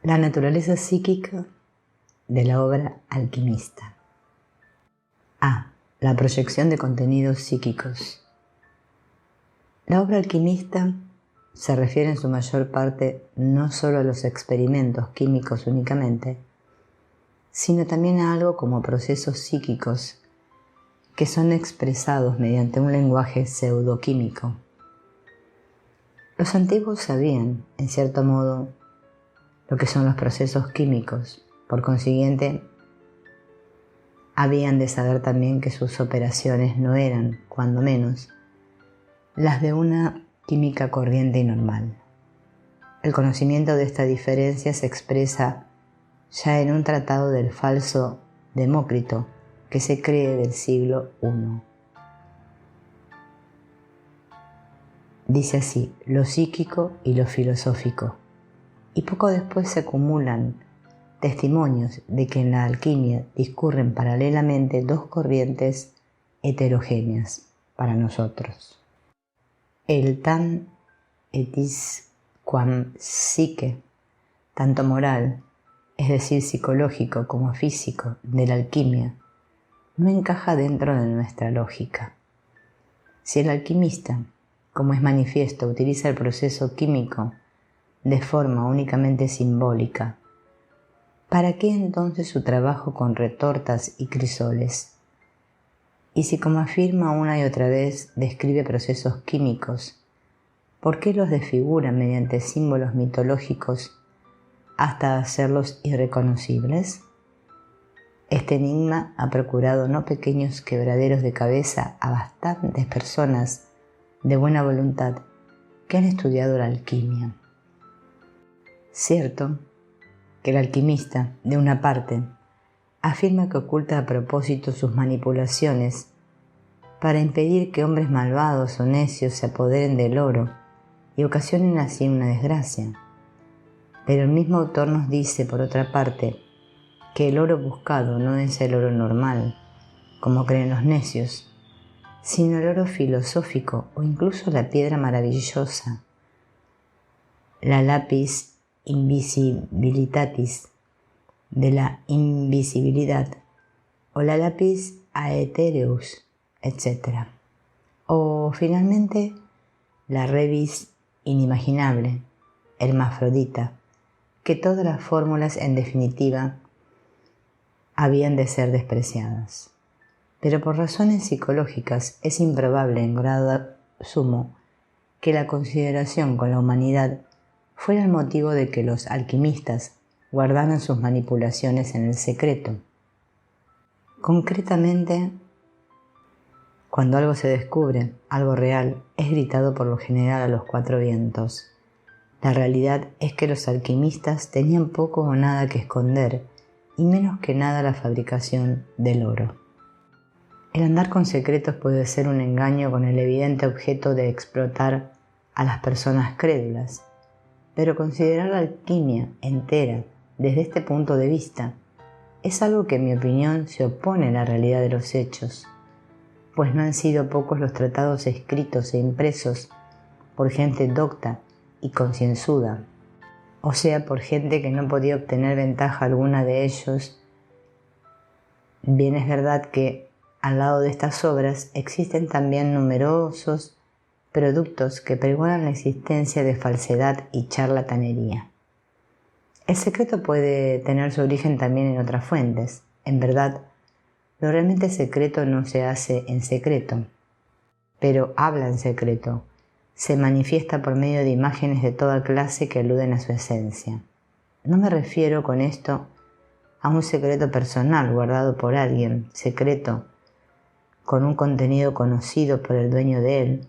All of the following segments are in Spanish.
La naturaleza psíquica de la obra Alquimista. A. La proyección de contenidos psíquicos. La obra Alquimista se refiere en su mayor parte no solo a los experimentos químicos únicamente, sino también a algo como procesos psíquicos que son expresados mediante un lenguaje pseudoquímico. Los antiguos sabían, en cierto modo, lo que son los procesos químicos. Por consiguiente, habían de saber también que sus operaciones no eran, cuando menos, las de una química corriente y normal. El conocimiento de esta diferencia se expresa ya en un tratado del falso Demócrito que se cree del siglo I. Dice así: lo psíquico y lo filosófico. Y poco después se acumulan testimonios de que en la alquimia discurren paralelamente dos corrientes heterogéneas para nosotros. El tan etis quam psique, tanto moral, es decir, psicológico como físico, de la alquimia, no encaja dentro de nuestra lógica. Si el alquimista, como es manifiesto, utiliza el proceso químico de forma únicamente simbólica, ¿para qué entonces su trabajo con retortas y crisoles? Y si, como afirma una y otra vez, describe procesos químicos, ¿por qué los desfigura mediante símbolos mitológicos hasta hacerlos irreconocibles? Este enigma ha procurado no pequeños quebraderos de cabeza a bastantes personas de buena voluntad que han estudiado la alquimia. Cierto que el alquimista, de una parte, afirma que oculta a propósito sus manipulaciones para impedir que hombres malvados o necios se apoderen del oro y ocasionen así una desgracia. Pero el mismo autor nos dice, por otra parte, que el oro buscado no es el oro normal, como creen los necios, sino el oro filosófico o incluso la piedra maravillosa, la lapis invisibilitatis, de la invisibilidad, o la lapis aethereus, etc. O finalmente la rebis inimaginable, hermafrodita, que todas las fórmulas en definitiva habían de ser despreciadas. Pero por razones psicológicas es improbable en grado sumo que la consideración con la humanidad fuera el motivo de que los alquimistas guardaran sus manipulaciones en el secreto. Concretamente, cuando algo se descubre, algo real, es gritado por lo general a los cuatro vientos. La realidad es que los alquimistas tenían poco o nada que esconder, y menos que nada la fabricación del oro. El andar con secretos puede ser un engaño con el evidente objeto de explotar a las personas crédulas, pero considerar la alquimia entera desde este punto de vista es algo que, en mi opinión, se opone a la realidad de los hechos, pues no han sido pocos los tratados escritos e impresos por gente docta y concienzuda, o sea, por gente que no podía obtener ventaja alguna de ellos. Bien es verdad que, al lado de estas obras, existen también numerosos productos que pregonan la existencia de falsedad y charlatanería. El secreto puede tener su origen también en otras fuentes. En verdad, lo realmente secreto no se hace en secreto, pero habla en secreto, se manifiesta por medio de imágenes de toda clase que aluden a su esencia. No me refiero con esto a un secreto personal guardado por alguien, secreto, con un contenido conocido por el dueño de él,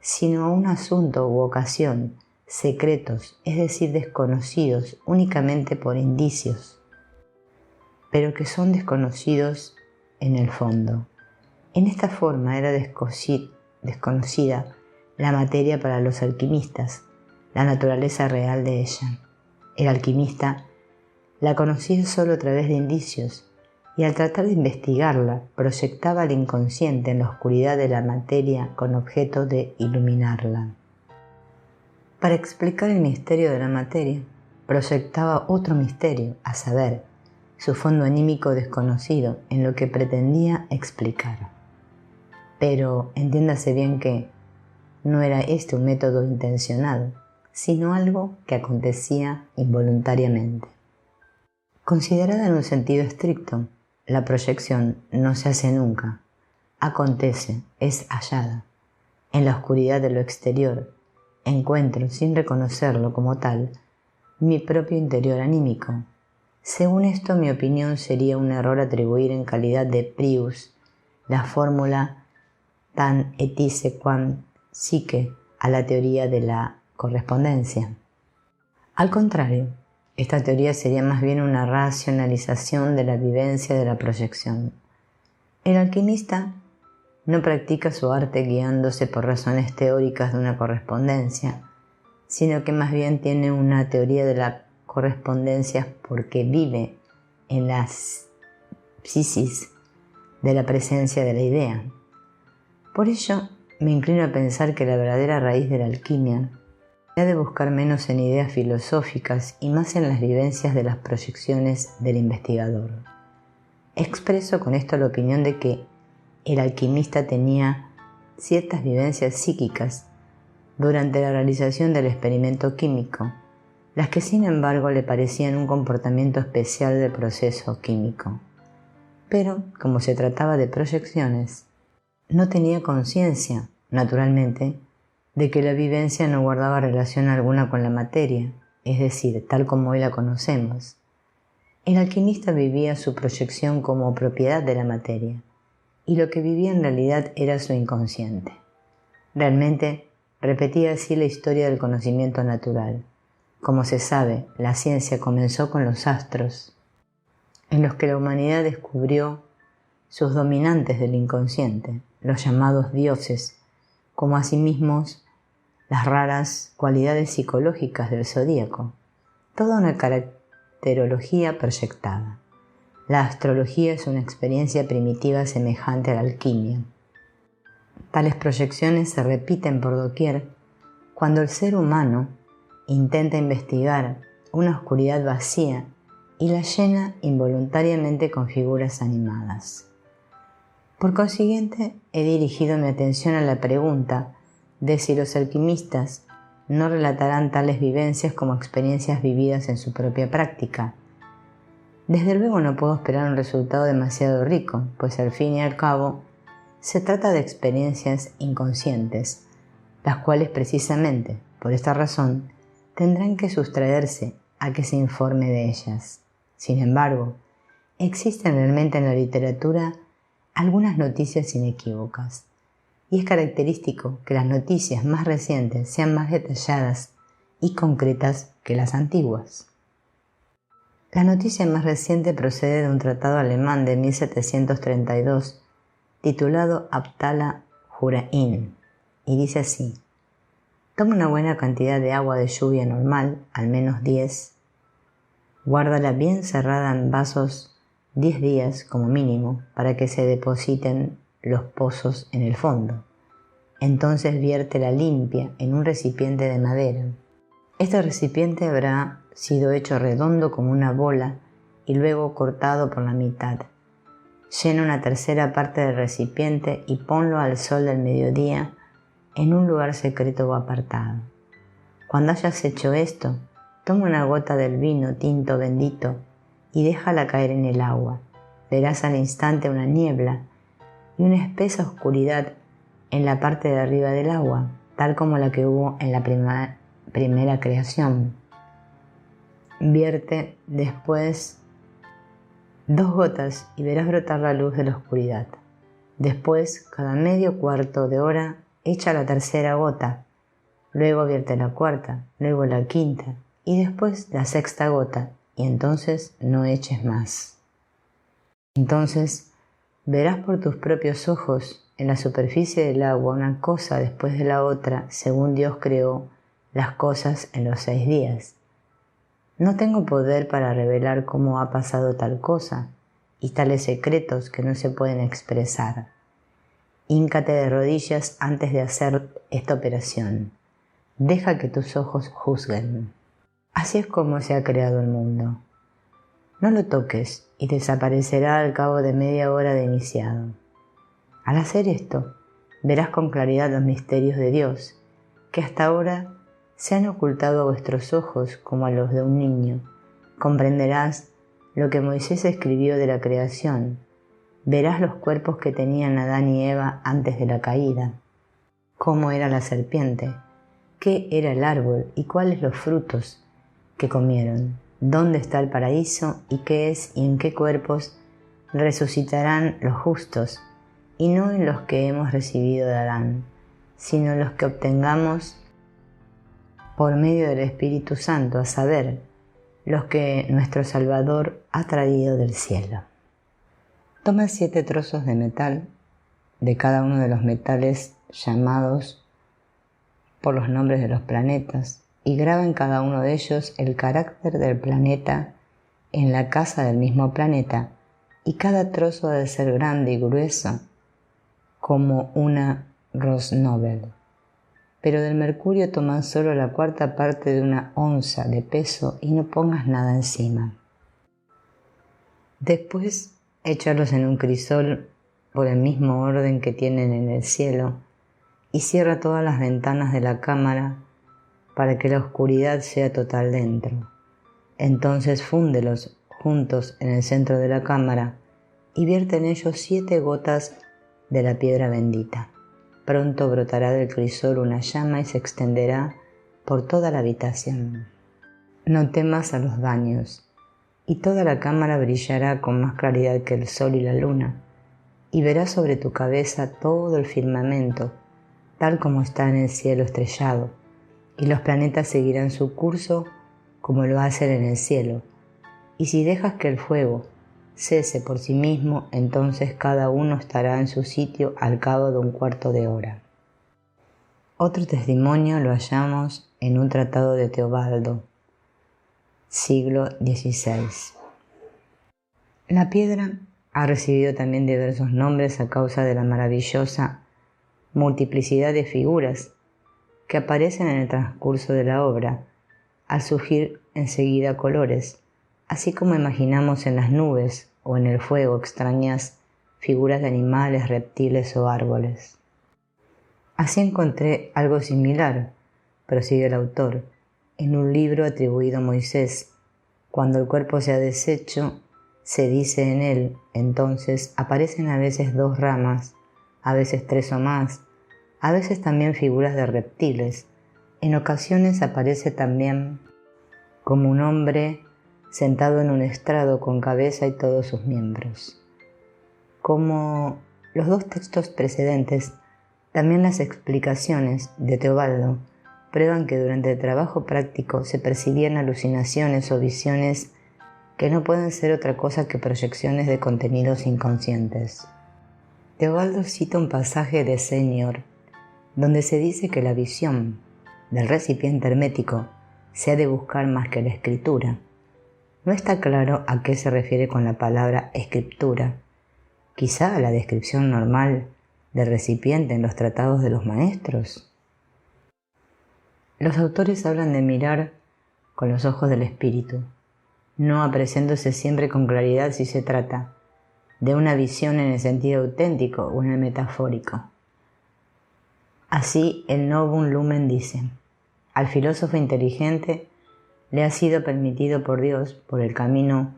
sino a un asunto u ocasión, secretos, es decir, desconocidos únicamente por indicios, pero que son desconocidos en el fondo. En esta forma era desconocida la materia para los alquimistas, la naturaleza real de ella. El alquimista la conocía solo a través de indicios, y al tratar de investigarla, proyectaba al inconsciente en la oscuridad de la materia con objeto de iluminarla. Para explicar el misterio de la materia, proyectaba otro misterio, a saber, su fondo anímico desconocido en lo que pretendía explicar. Pero entiéndase bien que no era este un método intencionado, sino algo que acontecía involuntariamente. Considerada en un sentido estricto, la proyección no se hace nunca, acontece, es hallada. En la oscuridad de lo exterior, encuentro, sin reconocerlo como tal, mi propio interior anímico. Según esto, mi opinión sería un error atribuir en calidad de prius la fórmula tan etice quam psique a la teoría de la correspondencia. Al contrario, esta teoría sería más bien una racionalización de la vivencia de la proyección. El alquimista no practica su arte guiándose por razones teóricas de una correspondencia, sino que más bien tiene una teoría de la correspondencia porque vive en la psisis de la presencia de la idea. Por ello, me inclino a pensar que la verdadera raíz de la alquimia ha de buscar menos en ideas filosóficas y más en las vivencias de las proyecciones del investigador. Expreso con esto la opinión de que el alquimista tenía ciertas vivencias psíquicas durante la realización del experimento químico, las que sin embargo le parecían un comportamiento especial del proceso químico. Pero, como se trataba de proyecciones, no tenía conciencia, naturalmente, de que la vivencia no guardaba relación alguna con la materia, es decir, tal como hoy la conocemos. El alquimista vivía su proyección como propiedad de la materia, y lo que vivía en realidad era su inconsciente. Realmente, repetía así la historia del conocimiento natural. Como se sabe, la ciencia comenzó con los astros, en los que la humanidad descubrió sus dominantes del inconsciente, los llamados dioses, como asimismo las raras cualidades psicológicas del zodíaco, toda una caracterología proyectada. La astrología es una experiencia primitiva semejante a la alquimia. Tales proyecciones se repiten por doquier cuando el ser humano intenta investigar una oscuridad vacía y la llena involuntariamente con figuras animadas. Por consiguiente, he dirigido mi atención a la pregunta de si los alquimistas no relatarán tales vivencias como experiencias vividas en su propia práctica. Desde luego no puedo esperar un resultado demasiado rico, pues al fin y al cabo se trata de experiencias inconscientes, las cuales precisamente por esta razón tendrán que sustraerse a que se informe de ellas. Sin embargo, existen realmente en la literatura algunas noticias inequívocas, y es característico que las noticias más recientes sean más detalladas y concretas que las antiguas. La noticia más reciente procede de un tratado alemán de 1732 titulado Abdallah Hurain, y dice así: toma una buena cantidad de agua de lluvia normal, al menos 10, guárdala bien cerrada en vasos 10 días como mínimo para que se depositen los pozos en el fondo. Entonces viértela limpia en un recipiente de madera. Este recipiente habrá sido hecho redondo como una bola y luego cortado por la mitad. Llena una tercera parte del recipiente y ponlo al sol del mediodía en un lugar secreto o apartado. Cuando hayas hecho esto, toma una gota del vino tinto bendito y déjala caer en el agua. Verás al instante una niebla y una espesa oscuridad en la parte de arriba del agua, tal como la que hubo en la primera creación. Vierte después 2 gotas y verás brotar la luz de la oscuridad. Después, cada medio cuarto de hora, echa la tercera gota, luego vierte la cuarta, luego la quinta y después la sexta gota, y entonces no eches más. Entonces verás por tus propios ojos en la superficie del agua una cosa después de la otra, según Dios creó las cosas en los 6 días. No tengo poder para revelar cómo ha pasado tal cosa y tales secretos que no se pueden expresar. Híncate de rodillas antes de hacer esta operación. Deja que tus ojos juzguen. Así es como se ha creado el mundo. No lo toques y desaparecerá al cabo de media hora de iniciado. Al hacer esto, verás con claridad los misterios de Dios, que hasta ahora se han ocultado a vuestros ojos como a los de un niño. Comprenderás lo que Moisés escribió de la creación. Verás los cuerpos que tenían Adán y Eva antes de la caída. Cómo era la serpiente, qué era el árbol y cuáles los frutos que comieron, dónde está el paraíso y qué es y en qué cuerpos resucitarán los justos, y no en los que hemos recibido de Adán, sino en los que obtengamos por medio del Espíritu Santo, a saber, los que nuestro Salvador ha traído del cielo. Toma 7 trozos de metal, de cada uno de los metales llamados por los nombres de los planetas, y graba en cada uno de ellos el carácter del planeta en la casa del mismo planeta, y cada trozo ha de ser grande y grueso como una Rosnobel. Pero del mercurio toma solo la 1/4 parte de una onza de peso y no pongas nada encima. Después, échalos en un crisol por el mismo orden que tienen en el cielo y cierra todas las ventanas de la cámara para que la oscuridad sea total dentro. Entonces fúndelos juntos en el centro de la cámara y vierte en ellos 7 gotas de la piedra bendita. Pronto brotará del crisol una llama y se extenderá por toda la habitación. No temas a los daños, y toda la cámara brillará con más claridad que el sol y la luna, y verás sobre tu cabeza todo el firmamento, tal como está en el cielo estrellado, y los planetas seguirán su curso como lo hacen en el cielo. Y si dejas que el fuego cese por sí mismo, entonces cada uno estará en su sitio al cabo de 1/4 de hora. Otro testimonio lo hallamos en un tratado de Teobaldo, siglo XVI. La piedra ha recibido también diversos nombres a causa de la maravillosa multiplicidad de figuras que aparecen en el transcurso de la obra, al surgir enseguida colores, así como imaginamos en las nubes o en el fuego extrañas figuras de animales, reptiles o árboles. Así encontré algo similar, prosigue el autor, en un libro atribuido a Moisés. Cuando el cuerpo se ha deshecho, se dice en él, entonces aparecen a veces 2 ramas, a veces 3 o más, a veces también figuras de reptiles. En ocasiones aparece también como un hombre sentado en un estrado con cabeza y todos sus miembros. Como los 2 textos precedentes, también las explicaciones de Teobaldo prueban que durante el trabajo práctico se percibían alucinaciones o visiones que no pueden ser otra cosa que proyecciones de contenidos inconscientes. Teobaldo cita un pasaje de Señor, donde se dice que la visión del recipiente hermético se ha de buscar más que la escritura. No está claro a qué se refiere con la palabra escritura, quizá a la descripción normal del recipiente en los tratados de los maestros. Los autores hablan de mirar con los ojos del espíritu, no apreciándose siempre con claridad si se trata de una visión en el sentido auténtico o en el metafórico. Así el Novum Lumen dice: al filósofo inteligente le ha sido permitido por Dios, por el camino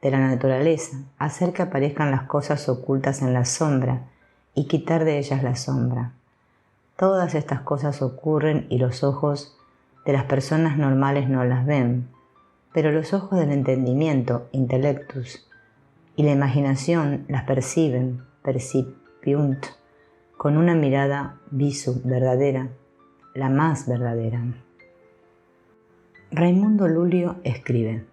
de la naturaleza, hacer que aparezcan las cosas ocultas en la sombra y quitar de ellas la sombra. Todas estas cosas ocurren y los ojos de las personas normales no las ven, pero los ojos del entendimiento, intellectus, y la imaginación las perciben, percipiunt, con una mirada visu, verdadera, la más verdadera. Raimundo Lulio escribe: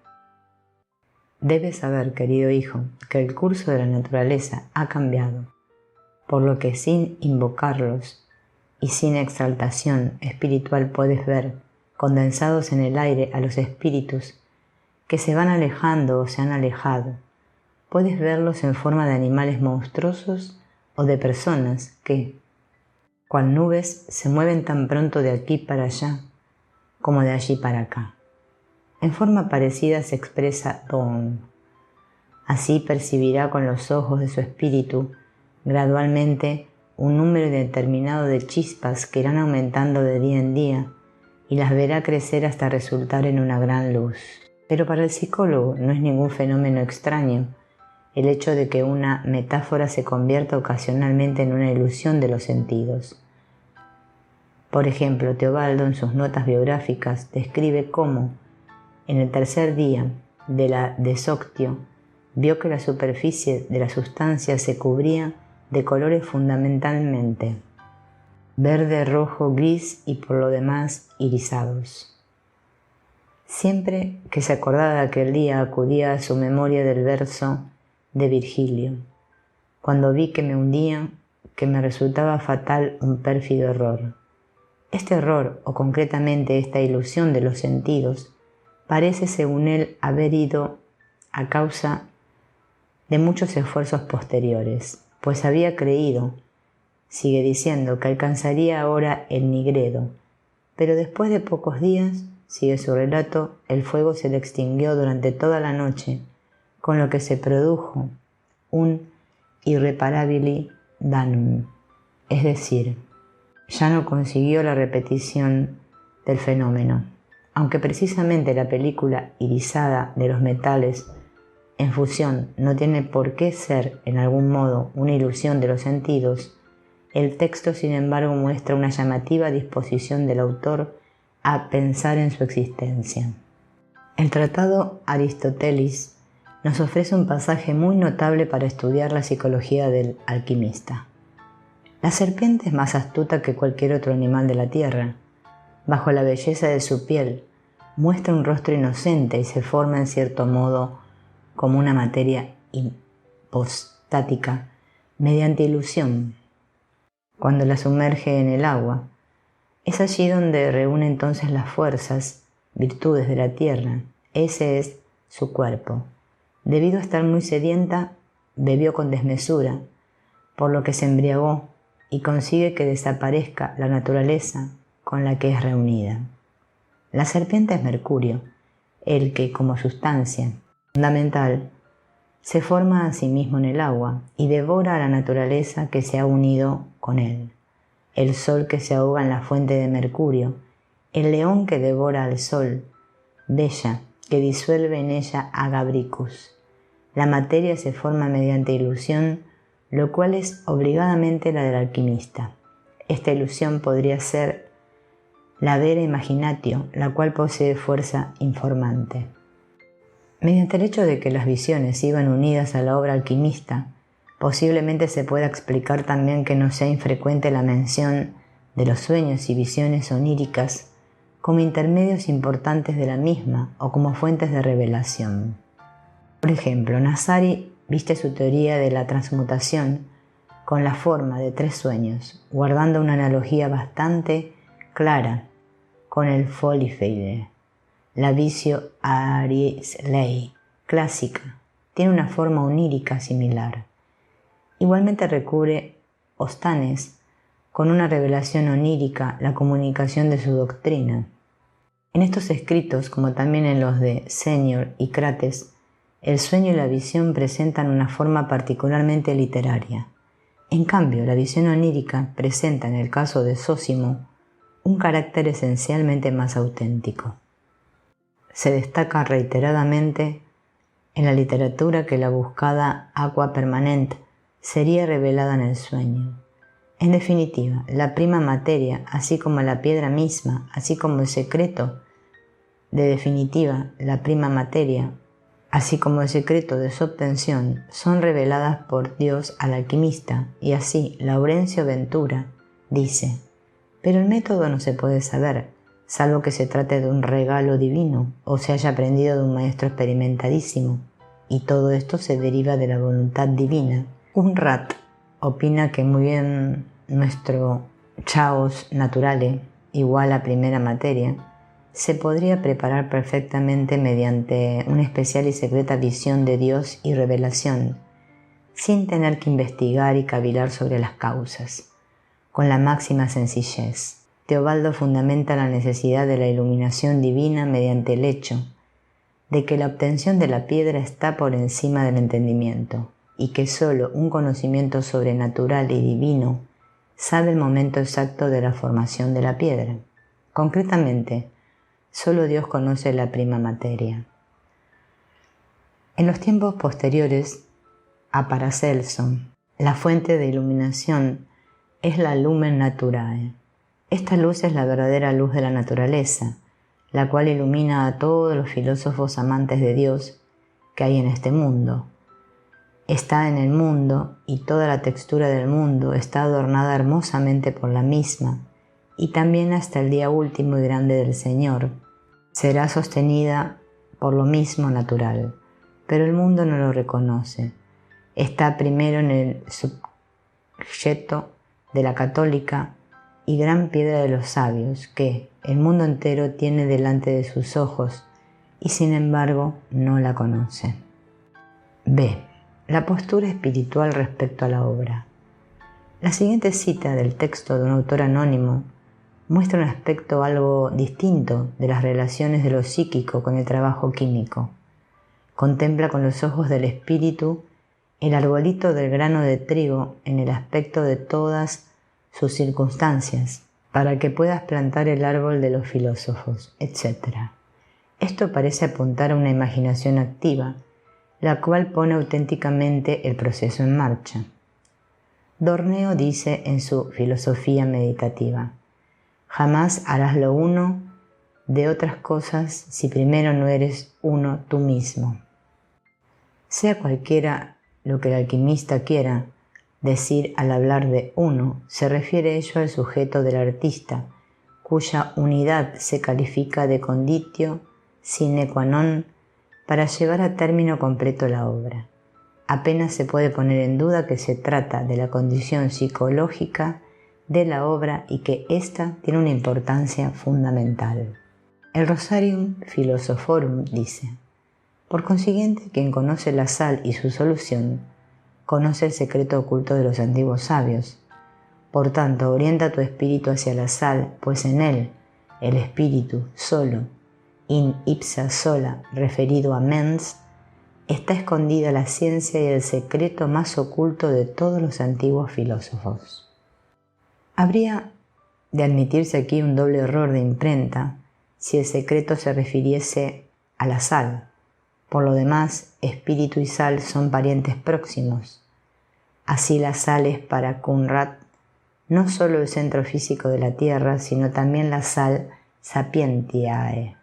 debes saber, querido hijo, que el curso de la naturaleza ha cambiado, por lo que sin invocarlos y sin exaltación espiritual puedes ver, condensados en el aire, a los espíritus que se van alejando o se han alejado. Puedes verlos en forma de animales monstruosos o de personas que, cual nubes, se mueven tan pronto de aquí para allá como de allí para acá. En forma parecida se expresa Dawn. Así percibirá con los ojos de su espíritu gradualmente un número indeterminado de chispas que irán aumentando de día en día y las verá crecer hasta resultar en una gran luz. Pero para el psicólogo no es ningún fenómeno extraño el hecho de que una metáfora se convierta ocasionalmente en una ilusión de los sentidos. Por ejemplo, Teobaldo en sus notas biográficas describe cómo, en el tercer día de la desoctio, vio que la superficie de la sustancia se cubría de colores fundamentalmente verde, rojo, gris y por lo demás irisados. Siempre que se acordaba de aquel día acudía a su memoria del verso de Virgilio: cuando vi que me hundía, que me resultaba fatal un pérfido error. Este error, o concretamente esta ilusión de los sentidos, parece, según él, haber ido a causa de muchos esfuerzos posteriores, pues había creído, sigue diciendo, que alcanzaría ahora el Nigredo, pero después de pocos días, sigue su relato, el fuego se le extinguió durante toda la noche, con lo que se produjo un irreparabili danum, es decir, ya no consiguió la repetición del fenómeno. Aunque precisamente la película irisada de los metales en fusión no tiene por qué ser en algún modo una ilusión de los sentidos, el texto sin embargo muestra una llamativa disposición del autor a pensar en su existencia. El tratado Aristotelis nos ofrece un pasaje muy notable para estudiar la psicología del alquimista. La serpiente es más astuta que cualquier otro animal de la tierra. Bajo la belleza de su piel, muestra un rostro inocente y se forma en cierto modo como una materia hipostática mediante ilusión. Cuando la sumerge en el agua, es allí donde reúne entonces las fuerzas, virtudes de la tierra. Ese es su cuerpo. Debido a estar muy sedienta, bebió con desmesura, por lo que se embriagó y consigue que desaparezca la naturaleza con la que es reunida. La serpiente es Mercurio, el que, como sustancia fundamental, se forma a sí mismo en el agua y devora a la naturaleza que se ha unido con él. El sol que se ahoga en la fuente de Mercurio, el león que devora al sol, Bella, que disuelve en ella a Gabricus. La materia se forma mediante ilusión, lo cual es obligadamente la del alquimista. Esta ilusión podría ser la vera imaginatio, la cual posee fuerza informante. Mediante el hecho de que las visiones iban unidas a la obra alquimista, posiblemente se pueda explicar también que no sea infrecuente la mención de los sueños y visiones oníricas como intermedios importantes de la misma o como fuentes de revelación. Por ejemplo, Nazari viste su teoría de la transmutación con la forma de 3 sueños, guardando una analogía bastante clara con el Folifiede. La Visio Arisley clásica tiene una forma onírica similar. Igualmente recubre Ostanes con una revelación onírica la comunicación de su doctrina. En estos escritos, como también en los de Senior y Crates, el sueño y la visión presentan una forma particularmente literaria. En cambio, la visión onírica presenta, en el caso de Zósimo, un carácter esencialmente más auténtico. Se destaca reiteradamente en la literatura que la buscada aqua permanente sería revelada en el sueño. En definitiva, la prima materia, así como la piedra misma, así como el secreto de definitiva, la prima materia, así como el secreto de su obtención, son reveladas por Dios al alquimista, y así Laurencio Ventura dice: pero el método no se puede saber, salvo que se trate de un regalo divino o se haya aprendido de un maestro experimentadísimo, y todo esto se deriva de la voluntad divina. Unrat opina que muy bien nuestro chaos naturale, igual a primera materia, se podría preparar perfectamente mediante una especial y secreta visión de Dios y revelación, sin tener que investigar y cavilar sobre las causas, con la máxima sencillez. Teobaldo fundamenta la necesidad de la iluminación divina mediante el hecho de que la obtención de la piedra está por encima del entendimiento y que sólo un conocimiento sobrenatural y divino sabe el momento exacto de la formación de la piedra. Concretamente, sólo Dios conoce la prima materia. En los tiempos posteriores a Paracelso, la fuente de iluminación es la lumen naturae. Esta luz es la verdadera luz de la naturaleza, la cual ilumina a todos los filósofos amantes de Dios que hay en este mundo. Está en el mundo y toda la textura del mundo está adornada hermosamente por la misma, y también hasta el día último y grande del Señor será sostenida por lo mismo natural, pero el mundo no lo reconoce. Está primero en el sujeto de la católica y gran piedra de los sabios que el mundo entero tiene delante de sus ojos y sin embargo no la conoce. B. La postura espiritual respecto a la obra. La siguiente cita del texto de un autor anónimo muestra un aspecto algo distinto de las relaciones de lo psíquico con el trabajo químico. Contempla con los ojos del espíritu el arbolito del grano de trigo en el aspecto de todas sus circunstancias, para que puedas plantar el árbol de los filósofos, etc. Esto parece apuntar a una imaginación activa, la cual pone auténticamente el proceso en marcha. Dorneo dice en su Filosofía Meditativa: jamás harás lo uno de otras cosas si primero no eres uno tú mismo. Sea cualquiera lo que el alquimista quiera decir al hablar de uno, se refiere ello al sujeto del artista, cuya unidad se califica de conditio sine qua non para llevar a término completo la obra. Apenas se puede poner en duda que se trata de la condición psicológica de la obra y que ésta tiene una importancia fundamental. El Rosarium Philosophorum dice: por consiguiente, quien conoce la sal y su solución, conoce el secreto oculto de los antiguos sabios. Por tanto, orienta tu espíritu hacia la sal, pues en él, el espíritu solo, in ipsa sola, referido a mens, está escondida la ciencia y el secreto más oculto de todos los antiguos filósofos. Habría de admitirse aquí un doble error de imprenta si el secreto se refiriese a la sal. Por lo demás, espíritu y sal son parientes próximos. Así la sal es para Conrad no solo el centro físico de la tierra, sino también la sal sapientiae,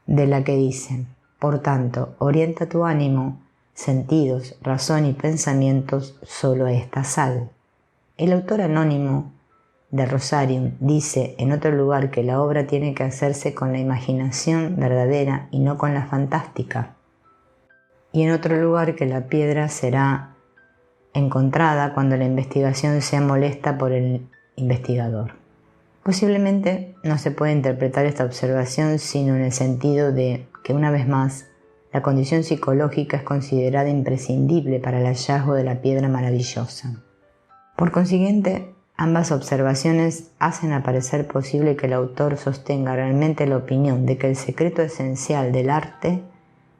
de la que dice: por tanto, orienta tu ánimo, sentidos, razón y pensamientos solo a esta sal. El autor anónimo de Rosarium dice en otro lugar que la obra tiene que hacerse con la imaginación verdadera y no con la fantástica, y en otro lugar que la piedra será encontrada cuando la investigación sea molesta por el investigador. Posiblemente no se puede interpretar esta observación sino en el sentido de que, una vez más, la condición psicológica es considerada imprescindible para el hallazgo de la piedra maravillosa. Por consiguiente, ambas observaciones hacen aparecer posible que el autor sostenga realmente la opinión de que el secreto esencial del arte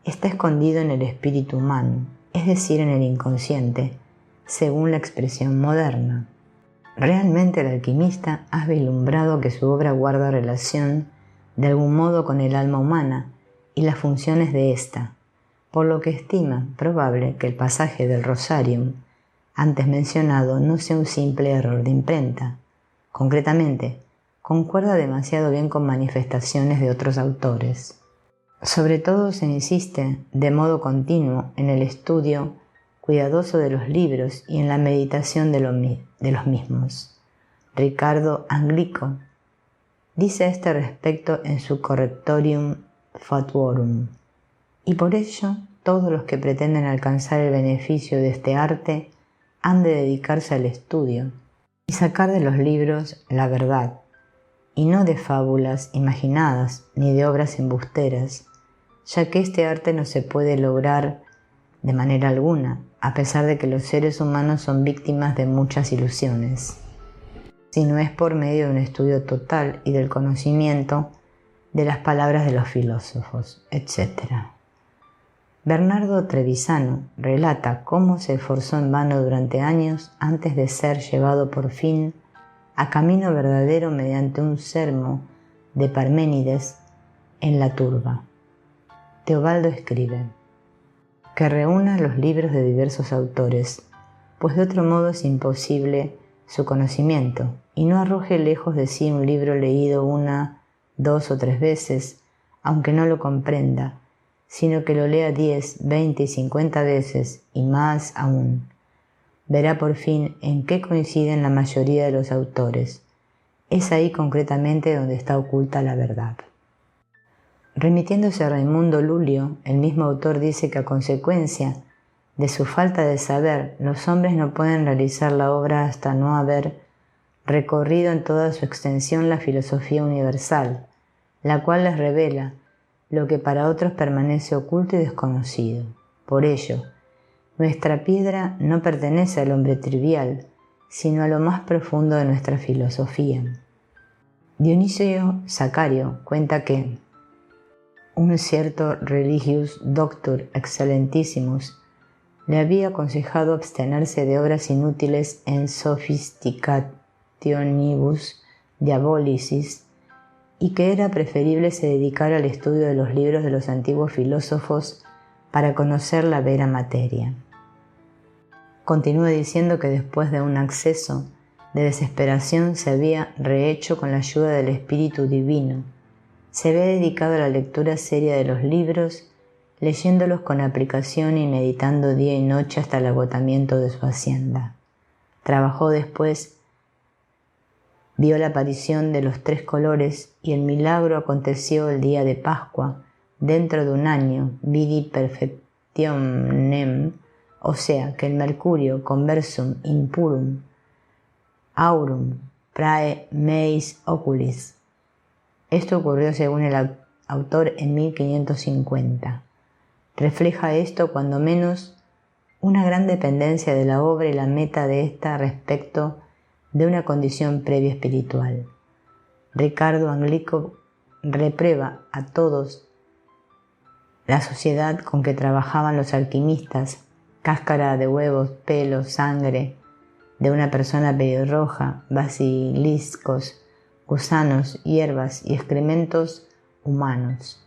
está escondido en el espíritu humano, es decir, en el inconsciente, según la expresión moderna. Realmente el alquimista ha vislumbrado que su obra guarda relación de algún modo con el alma humana y las funciones de ésta, por lo que estima probable que el pasaje del Rosarium antes mencionado no sea un simple error de imprenta. Concretamente, concuerda demasiado bien con manifestaciones de otros autores. Sobre todo se insiste de modo continuo en el estudio cuidadoso de los libros y en la meditación de los mismos. Ricardo Anglico dice a este respecto en su Correctorium Fatuorum: y por ello todos los que pretenden alcanzar el beneficio de este arte han de dedicarse al estudio y sacar de los libros la verdad, y no de fábulas imaginadas ni de obras embusteras, ya que este arte no se puede lograr de manera alguna, a pesar de que los seres humanos son víctimas de muchas ilusiones, sino es por medio de un estudio total y del conocimiento de las palabras de los filósofos, etc. Bernardo Trevisano relata cómo se esforzó en vano durante años antes de ser llevado por fin a camino verdadero mediante un sermo de Parménides en la turba. Teobaldo escribe: que reúna los libros de diversos autores, pues de otro modo es imposible su conocimiento, y no arroje lejos de sí un libro leído 1, 2 o 3 veces, aunque no lo comprenda, sino que lo lea 10, 20 y 50 veces, y más aún. Verá por fin en qué coinciden la mayoría de los autores. Es ahí concretamente donde está oculta la verdad. Remitiéndose a Raimundo Lulio, el mismo autor dice que a consecuencia de su falta de saber, los hombres no pueden realizar la obra hasta no haber recorrido en toda su extensión la filosofía universal, la cual les revela lo que para otros permanece oculto y desconocido. Por ello, nuestra piedra no pertenece al hombre trivial, sino a lo más profundo de nuestra filosofía. Dionisio Sacario cuenta que un cierto religius doctor excellentissimus le había aconsejado abstenerse de obras inútiles en sophisticationibus diabolicis, y que era preferible se dedicara al estudio de los libros de los antiguos filósofos para conocer la vera materia. Continúa diciendo que después de un acceso de desesperación se había rehecho con la ayuda del Espíritu Divino. Se había dedicado a la lectura seria de los libros, leyéndolos con aplicación y meditando día y noche hasta el agotamiento de su hacienda. Trabajó después, vio la aparición de los 3 colores y el milagro aconteció el día de Pascua, dentro de un año, vidi perfectionem, o sea, que el mercurio conversum impurum aurum prae meis oculis. Esto ocurrió según el autor en 1550. Refleja esto cuando menos una gran dependencia de la obra y la meta de ésta respecto de una condición previa espiritual. Ricardo Anglico reprueba a todos la sociedad con que trabajaban los alquimistas, cáscara de huevos, pelo, sangre de una persona pelirroja, basiliscos, gusanos, hierbas y excrementos humanos.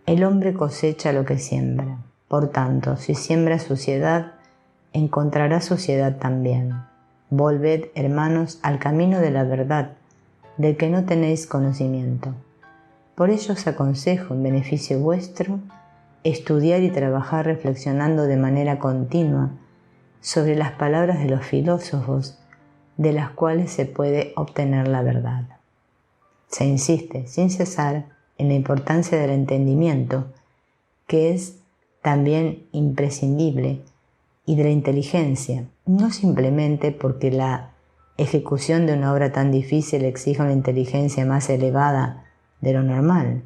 El hombre cosecha lo que siembra. Por tanto, si siembra suciedad, encontrará suciedad también. Volved, hermanos, al camino de la verdad, del que no tenéis conocimiento. Por ello os aconsejo, en beneficio vuestro, estudiar y trabajar reflexionando de manera continua sobre las palabras de los filósofos, de las cuales se puede obtener la verdad. Se insiste sin cesar en la importancia del entendimiento, que es también imprescindible, y de la inteligencia, no simplemente porque la ejecución de una obra tan difícil exige una inteligencia más elevada de lo normal,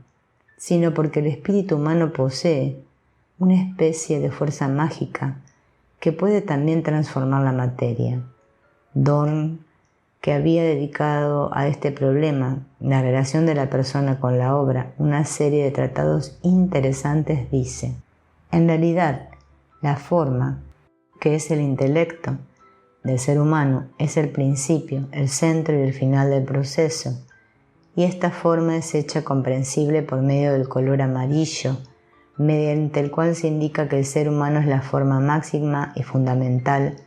sino porque el espíritu humano posee una especie de fuerza mágica que puede también transformar la materia. Dorn, que había dedicado a este problema, la relación de la persona con la obra, una serie de tratados interesantes, dice: en realidad, la forma, que es el intelecto del ser humano, es el principio, el centro y el final del proceso, y esta forma es hecha comprensible por medio del color amarillo, mediante el cual se indica que el ser humano es la forma máxima y fundamental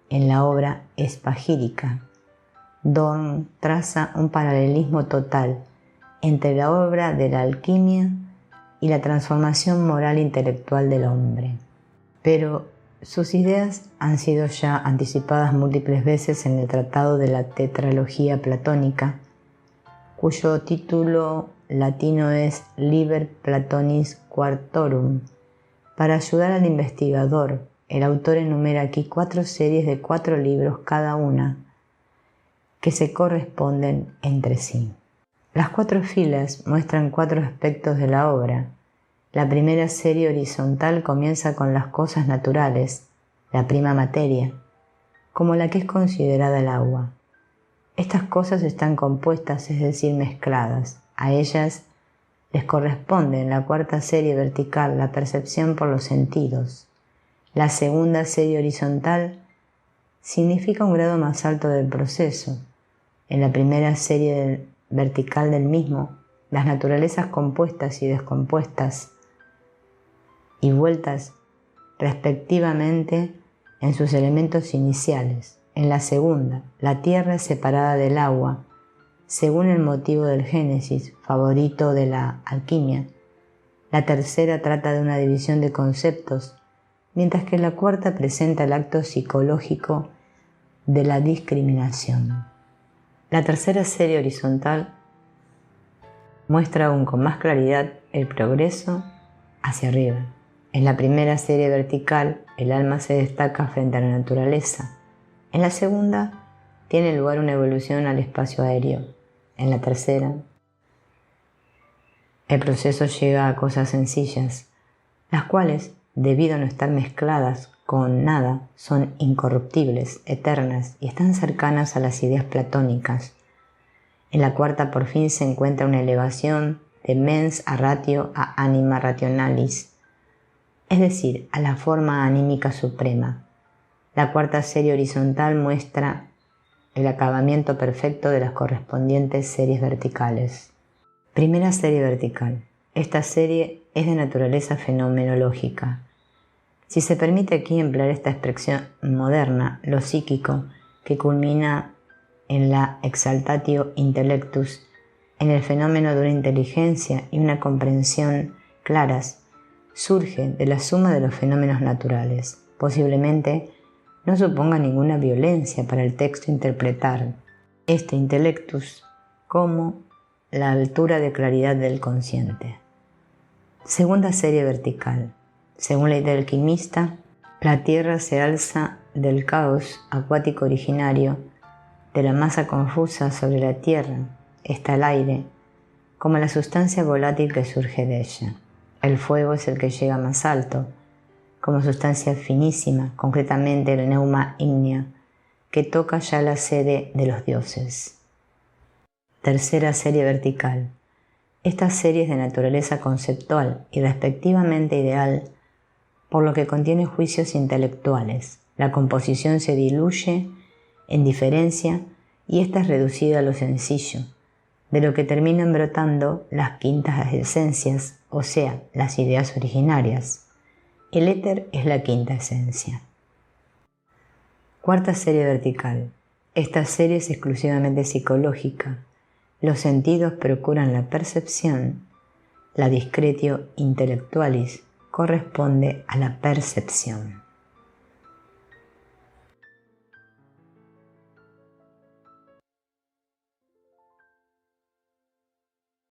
en la obra espagírica. Dorn traza un paralelismo total entre la obra de la alquimia y la transformación moral e intelectual del hombre. Pero sus ideas han sido ya anticipadas múltiples veces en el Tratado de la Tetralogía Platónica, cuyo título latino es Liber Platonis Quartorum. Para ayudar al investigador, el autor enumera aquí 4 series de 4 libros cada una, que se corresponden entre sí. Las 4 filas muestran 4 aspectos de la obra. La primera serie horizontal comienza con las cosas naturales, la prima materia, como la que es considerada el agua. Estas cosas están compuestas, es decir, mezcladas. A ellas Les corresponde en la cuarta serie vertical la percepción por los sentidos. La segunda serie horizontal significa un grado más alto del proceso. En la primera serie vertical del mismo, las naturalezas compuestas y descompuestas y vueltas respectivamente en sus elementos iniciales. En la segunda, la tierra es separada del agua, según el motivo del Génesis, favorito de la alquimia. La tercera trata de una división de conceptos, mientras que la cuarta presenta el acto psicológico de la discriminación. La tercera serie horizontal muestra aún con más claridad el progreso hacia arriba. En la primera serie vertical, el alma se destaca frente a la naturaleza. En la segunda, tiene lugar una evolución al espacio aéreo. En la tercera, el proceso llega a cosas sencillas, las cuales, debido a no estar mezcladas con nada, son incorruptibles, eternas y están cercanas a las ideas platónicas. En la cuarta por fin se encuentra una elevación de mens a ratio a anima rationalis, es decir, a la forma anímica suprema. La cuarta serie horizontal muestra el acabamiento perfecto de las correspondientes series verticales. Primera serie vertical. Esta serie es de naturaleza fenomenológica. Si se permite aquí emplear esta expresión moderna, lo psíquico, que culmina en la exaltatio intellectus, en el fenómeno de una inteligencia y una comprensión claras, surge de la suma de los fenómenos naturales. Posiblemente no suponga ninguna violencia para el texto interpretar este intellectus como la altura de claridad del consciente. Segunda serie vertical. Según la idea del alquimista, la tierra se alza del caos acuático originario, de la masa confusa sobre la tierra está el aire, como la sustancia volátil que surge de ella. El fuego es el que llega más alto, como sustancia finísima, concretamente el neuma ígnea, que toca ya la sede de los dioses. Tercera serie vertical. Esta serie es de naturaleza conceptual y respectivamente ideal, por lo que contiene juicios intelectuales. La composición se diluye en diferencia y esta es reducida a lo sencillo, de lo que terminan brotando las quintas esencias, o sea, las ideas originarias. El éter es la quinta esencia. Cuarta serie vertical. Esta serie es exclusivamente psicológica. Los sentidos procuran la percepción. La discretio intellectualis corresponde a la percepción.